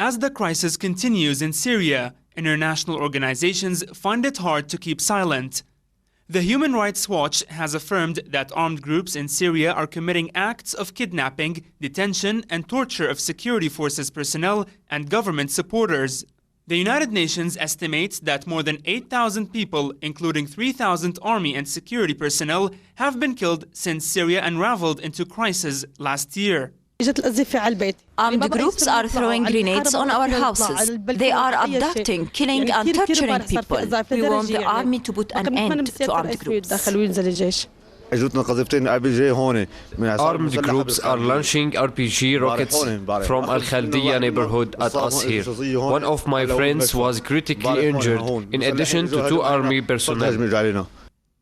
As the crisis continues in Syria, international organizations find it hard to keep silent. The Human Rights Watch has affirmed that armed groups in Syria are committing acts of kidnapping, detention, and torture of security forces personnel and government supporters. The United Nations estimates that more than 8,000 people, including 3,000 army and security personnel, have been killed since Syria unraveled into crisis last year. Armed groups are throwing grenades on our houses. They are abducting, killing and torturing people. We want the army to put an end to armed groups. Armed groups are launching RPG rockets from Al Khaldiya neighborhood at us here. One of my friends was critically injured, in addition to 2 army personnel.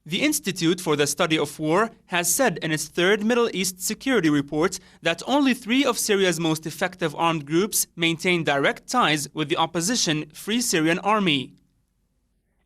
The Institute for the Study of War has said in its third Middle East security report that only 3 of Syria's most effective armed groups maintain direct ties with the opposition Free Syrian Army.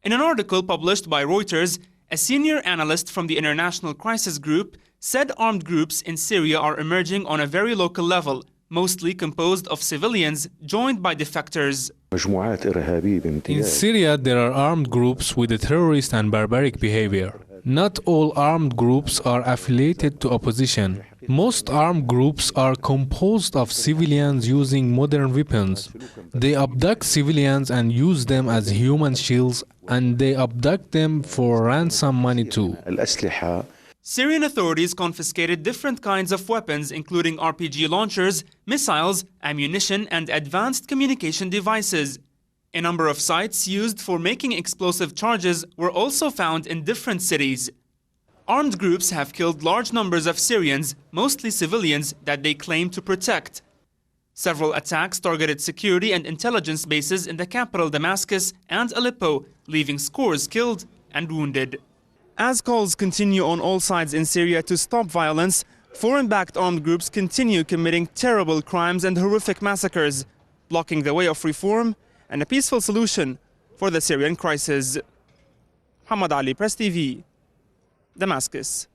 In an article published by Reuters, a senior analyst from the International Crisis Group said armed groups in Syria are emerging on a very local level, mostly composed of civilians joined by defectors. In Syria, there are armed groups with a terrorist and barbaric behavior. Not all armed groups are affiliated to opposition. Most armed groups are composed of civilians using modern weapons. They abduct civilians and use them as human shields, and they abduct them for ransom money too. Syrian authorities confiscated different kinds of weapons, including RPG launchers, missiles, ammunition, and advanced communication devices. A number of sites used for making explosive charges were also found in different cities. Armed groups have killed large numbers of Syrians, mostly civilians, that they claim to protect. Several attacks targeted security and intelligence bases in the capital Damascus and Aleppo, leaving scores killed and wounded. As calls continue on all sides in Syria to stop violence, foreign-backed armed groups continue committing terrible crimes and horrific massacres, blocking the way of reform and a peaceful solution for the Syrian crisis. Hamad Ali, Press TV, Damascus.